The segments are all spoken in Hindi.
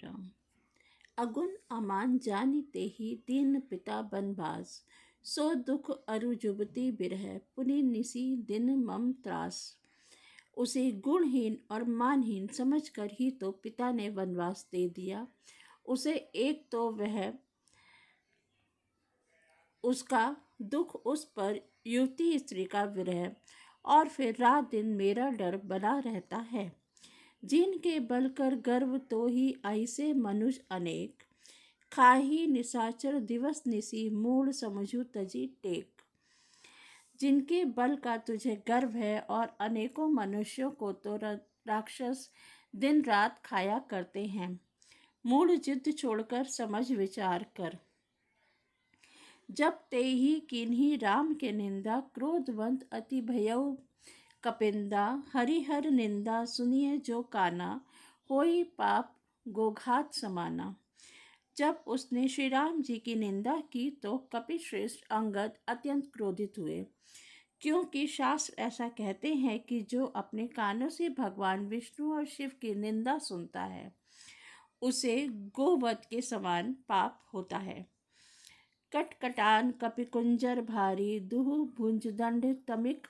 11। अगुन अमान जानिते ही दीन पिता बनबास, सो दुख अरु जुबती बिरह पुनि निसी दिन मम त्रास। उसे गुणहीन और मानहीन समझकर ही तो पिता ने वनवास दे दिया। उसे एक तो वह उसका दुख, उस पर युवती स्त्री का विरह, और फिर रात दिन मेरा डर बना रहता है। जिनके बल कर गर्व तो ही ऐसे मनुष्य अनेक, खाही निशाचर दिवस निसी मूड समझू तजी टेक। जिनके बल का तुझे गर्व है और अनेकों मनुष्यों को तो राक्षस दिन रात खाया करते हैं। मूड जिद छोड़कर समझ विचार कर। जब ते ही किन्हीं राम के निंदा, क्रोधवंत अति भयउ कपिंदा। हरिहर निंदा सुनिए जो काना, होई पाप गोघात समाना। जब उसने श्री राम जी की निंदा की तो कपिश्रेष्ठ अंगद अत्यंत क्रोधित हुए, क्योंकि शास्त्र ऐसा कहते हैं कि जो अपने कानों से भगवान विष्णु और शिव की निंदा सुनता है उसे गोवध के समान पाप होता है। कटकटान कपिकुंजर भारी, दुहु भुंज दंड तमिक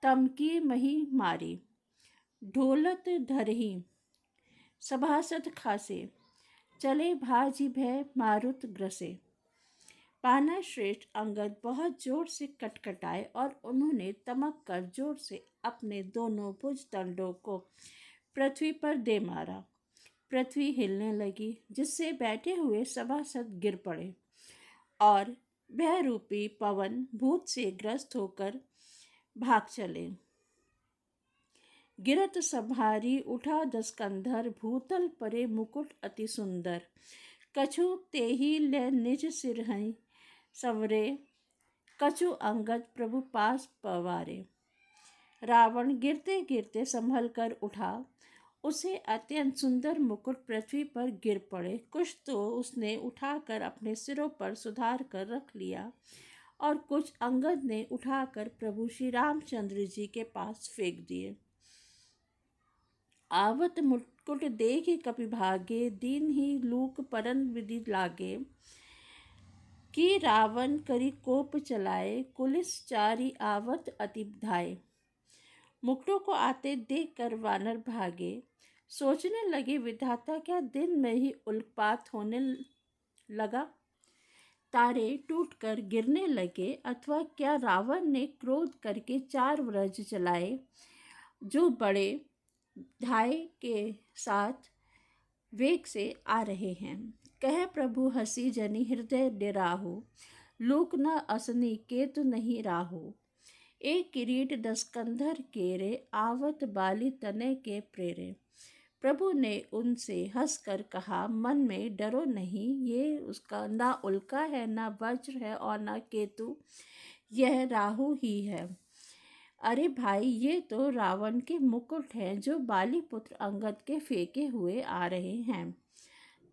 तमकी मही मारी। ढोलत धरही सभासद खासे, चले भाजी भय मारुत ग्रसे। पाना श्रेष्ठ अंगद बहुत जोर से कटकटाए और उन्होंने तमक कर जोर से अपने दोनों भुज दंडों को पृथ्वी पर दे मारा। पृथ्वी हिलने लगी, जिससे बैठे हुए सभासद गिर पड़े और भय रूपी पवन भूत से ग्रस्त होकर भाग चले। गिरत सभारी उठा दस्कंधर, भूतल परे मुकुट अति सुंदर। कछु तेहि ले निज सिरहि संवरे, कछु अंगद प्रभु पास पवारे। रावण गिरते गिरते संभल कर उठा, उसे अत्यंत सुंदर मुकुट पृथ्वी पर गिर पड़े। कुछ तो उसने उठाकर अपने सिरों पर सुधार कर रख लिया और कुछ अंगद ने उठाकर प्रभु श्री रामचंद्र जी के पास फेंक दिए। आवत मुकुट देखि कपि भागे, दीन ही लूक परन विधि लागे। कि रावण करी कोप चलाए, कुलिस चारी आवत अति धाये। मुकुटों को आते देख कर वानर भागे, सोचने लगे विधाता क्या दिन में ही उल्कापात होने लगा, तारे टूटकर गिरने लगे, अथवा क्या रावण ने क्रोध करके 4 वज्र चलाए जो बड़े धाय के साथ वेग से आ रहे हैं। कह प्रभु हसी जनि हृदय डेराहु, लूक न असनी केतु नहीं राहु। एक किरीट दस्कंधर केरे, आवत बाली तने के प्रेरे। प्रभु ने उनसे हंसकर कहा, मन में डरो नहीं, ये उसका ना उल्का है, ना वज्र है और ना केतु, यह राहु ही है। अरे भाई, ये तो रावण के मुकुट हैं जो बाली पुत्र अंगद के फेंके हुए आ रहे हैं।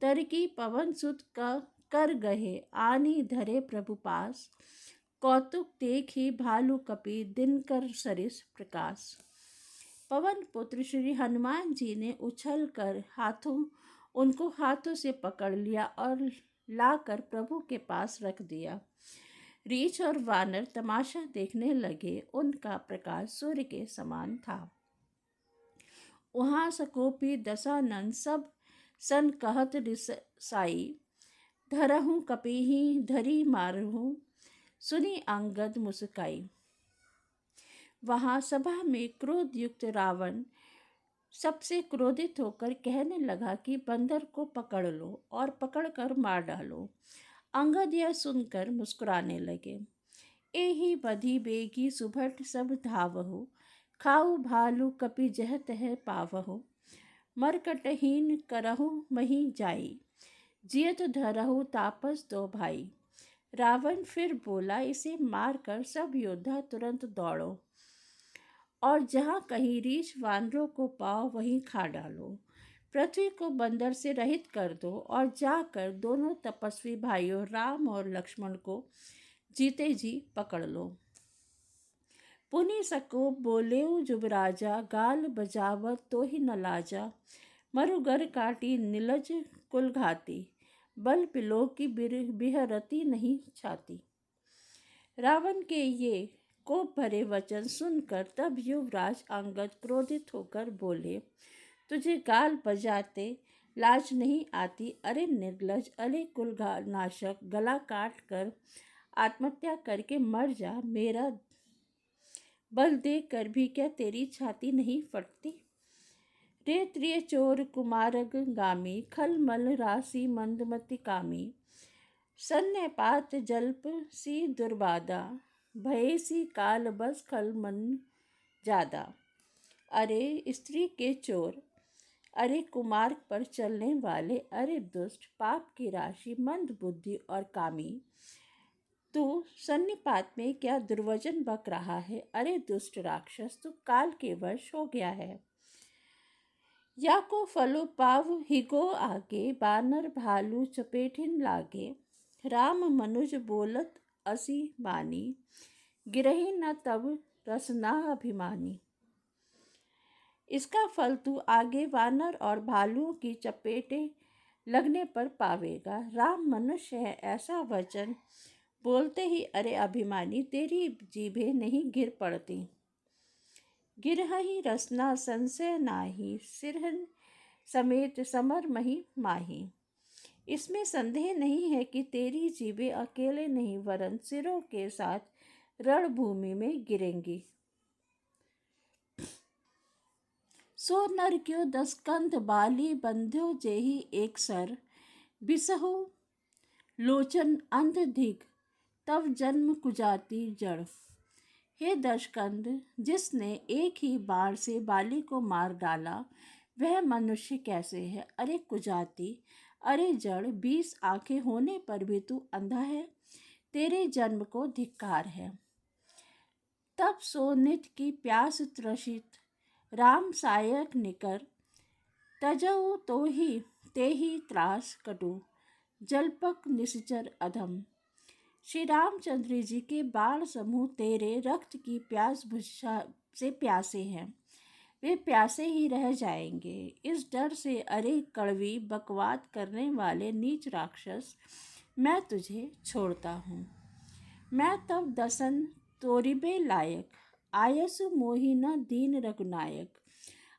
तरकी पवन सुत का कर गहे, आनी धरे प्रभु पास। कौतुक देखी भालू कपि, दिनकर सरिस प्रकाश। पवन पुत्र श्री हनुमान जी ने उछल कर उनको हाथों से पकड़ लिया और लाकर प्रभु के पास रख दिया। रीछ और वानर तमाशा देखने लगे, उनका प्रकाश सूर्य के समान था। वहाँ सकोपी दशानन सब सन कहत रिसाई, धरहूँ कपिहि धरी मारहूँ, सुनी अंगद मुस्काई। वहाँ सभा में क्रोध युक्त रावण सबसे क्रोधित होकर कहने लगा कि बंदर को पकड़ लो और पकड़कर मार डालो। अंगद यह सुनकर मुस्कुराने लगे। एहि बधी बेगी सुभट सब धावहु, खाऊ भालू कपि जह तह पावहु। मरकटहीन करहु मही जाई, जियत धरहु तापस दो भाई। रावण फिर बोला, इसे मारकर सब योद्धा तुरंत दौड़ो और जहाँ कहीं रीछ वानरों को पाओ वहीं खा डालो। पृथ्वी को बंदर से रहित कर दो और जाकर दोनों तपस्वी भाइयों राम और लक्ष्मण को जीते जी पकड़ लो। पुनि सको बोलेउ जुबराजा, गाल बजावत तो ही न लाजा। मरुगर काटी नीलज कुल घाती, बल पिलो की बिहरती नहीं छाती। रावण के ये कोप भरे वचन सुनकर तब युवराज अंगद क्रोधित होकर बोले, तुझे गाल बजाते लाज नहीं आती? अरे निर्लज, अरे कुल नाशक, गला काट कर आत्महत्या करके मर जा। मेरा बल देख कर भी क्या तेरी छाती नहीं फटती? रे त्रिय चोर कुमारग गामी, खल मल राशि मंदमति कामी, सन्यपात जल्प सी दुर्बादा, भयसी काल बस खल मन जादा। अरे स्त्री के चोर, अरे कुमार्ग पर चलने वाले, अरे दुष्ट, पाप की राशि, मंद बुद्धि और कामी, तू सन्निपात में क्या दुर्वचन बक रहा है? अरे दुष्ट राक्षस, तू काल के वश हो गया है। या को फलो पाव हिगो आगे, बानर भालू चपेटिन लागे, राम मनुज बोलत असी बानी, गिरही न तब रसना अभिमानी। इसका फल तू आगे वानर और भालुओं की चपेटें लगने पर पावेगा। राम मनुष्य है ऐसा वचन बोलते ही अरे अभिमानी, तेरी जीभें नहीं गिर पड़ती। गिरहि रसना संशय नाही, सिरहन समेत समर मही माही। इसमें संदेह नहीं है कि तेरी जीभें अकेले नहीं वरन सिरों के साथ रणभूमि में गिरेंगी। सो नर क्यों 10 कंध बाली, बंध्यो जेहि एक सर, बिसहु लोचन अंध धिग, तव जन्म कुजाति जड़। हे दशकंद, जिसने एक ही बाण से बाली को मार डाला, वह मनुष्य कैसे है? अरे कुजाति, अरे जड़, 20 आंखें होने पर भी तू अंधा है, तेरे जन्म को धिक्कार है। तब सो नित की प्यास त्रसित, राम सायक निकर, तजऊ तो ही ते ही त्रास कटु, जलपक निश्चर अधम। श्री रामचंद्र जी के बाण समूह तेरे रक्त की प्यास बुझा से प्यासे हैं, वे प्यासे ही रह जाएंगे। इस डर से अरे कड़वी बकवाद करने वाले नीच राक्षस, मैं तुझे छोड़ता हूँ। मैं तब दसन तोरिबे लायक, आयसु मोहि न दीन रघुनायक,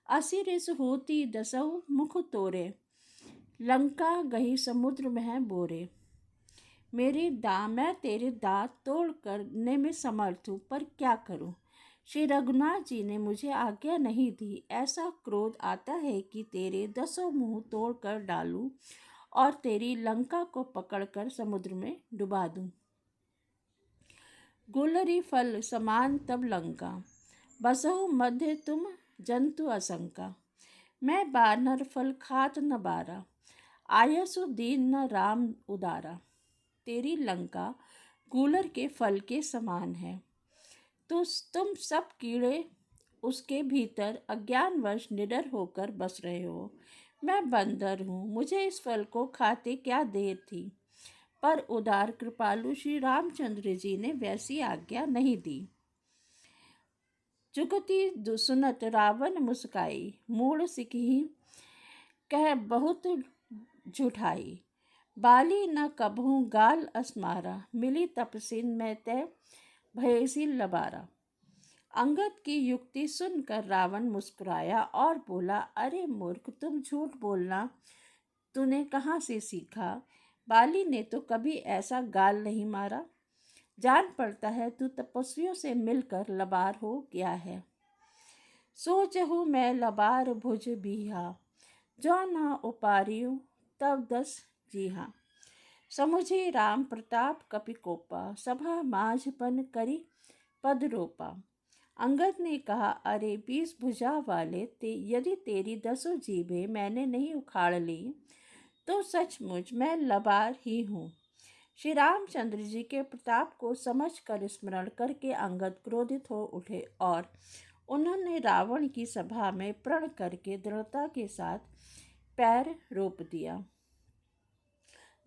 असिरिस होती दसहु मुख तोरे, लंका गही समुद्र में बोरे। मैं तेरे दांत तोड़ करने में समर्थ हूँ, पर क्या करूँ? श्री रघुनाथ जी ने मुझे आज्ञा नहीं दी। ऐसा क्रोध आता है कि तेरे 10 मुंह तोड़ कर डालूं और तेरी लंका को पकड़कर समुद्र में डुबा दूं। गुलरी फल समान तब लंका, बसहु मध्य तुम जंतु असंका। मैं बानर फल खात न बारा, आयसु दीन न राम उदारा। तेरी लंका गूलर के फल के समान है, तो तुम सब कीड़े उसके भीतर अज्ञानवश निडर होकर बस रहे हो। मैं बंदर हूँ, मुझे इस फल को खाते क्या देर थी, पर उदार कृपालु श्री रामचंद्र जी ने वैसी आज्ञा नहीं दी। जुगति सुनत रावण मुस्काई, मूढ़ सिकही कह बहुत झूठाई, बाली न कभू गाल अस्मारा, मिली तपसिन में तय भयसी लबारा। अंगद की युक्ति सुनकर रावण मुस्कुराया और बोला, अरे मूर्ख, तुम झूठ बोलना तूने कहाँ से सीखा? बाली ने तो कभी ऐसा गाल नहीं मारा। जान पड़ता है तू तपस्वियों से मिलकर लबार हो गया है। सोचहु मैं लबार भुज बिहा, जो ना उपारियु तब 10 जीहा। समुझे राम प्रताप कपिकोपा, सभा माझपन करी पद रोपा। अंगद ने कहा, अरे 20 भुजा वाले, यदि तेरी 10 जीभें मैंने नहीं उखाड़ ली तो सचमुच मैं लबार ही हूँ। श्री रामचंद्र जी के प्रताप को समझकर स्मरण करके अंगद क्रोधित हो उठे और उन्होंने रावण की सभा में प्रण करके दृढ़ता के साथ पैर रोप दिया।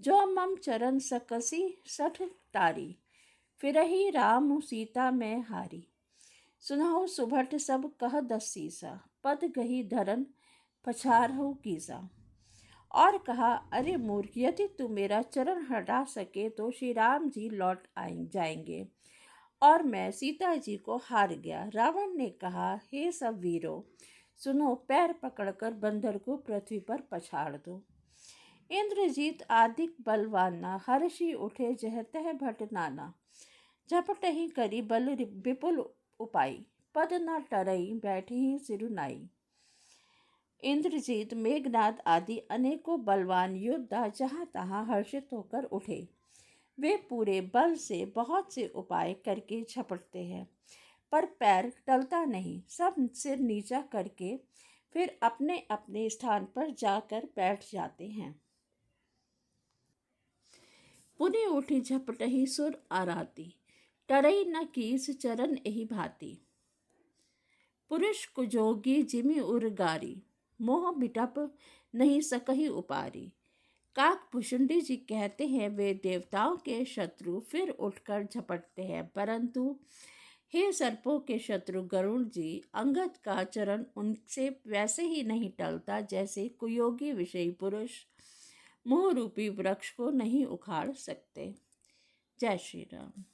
जो मम चरण सकसी 60 तारी, फिरही राम सीता में हारी। सुनहु सुभट सब कह 10 सीसा, पद गही धरन पछाड़ू कीसा और कहा, अरे मूर्ख, यदि तू मेरा चरण हटा सके तो श्री राम जी लौट आए जाएंगे और मैं सीता जी को हार गया। रावण ने कहा, हे सब वीरों, सुनो, पैर पकड़कर बंदर को पृथ्वी पर पछाड़ दो। इंद्रजीत आदिक बलवाना हर्षि उठे जहतह भट नाना, झपट ही करी बल विपुल उपाई, पद न टरई बैठी ही सिरुनाई। इंद्रजीत, मेघनाद आदि अनेकों बलवान योद्धा जहाँ तहाँ हर्षित होकर उठे। वे पूरे बल से बहुत से उपाय करके झपटते हैं, पर पैर टलता नहीं। सब सिर नीचा करके फिर अपने अपने स्थान पर जाकर बैठ जाते हैं। पुनि उठी झपटही सुर आराती, टरई न कीस चरण एहि भांति। पुरुष कुजोगी जिमि उरगारी, मोह बिटप नहीं सकही उपारी। काक भुषुंडी जी कहते हैं, वे देवताओं के शत्रु फिर उठकर झपटते हैं, परंतु हे सर्पों के शत्रु गरुड़ जी, अंगद का चरण उनसे वैसे ही नहीं टलता जैसे कुयोगी विषयी पुरुष मोह रूपी वृक्ष को नहीं उखाड़ सकते। जय श्री राम।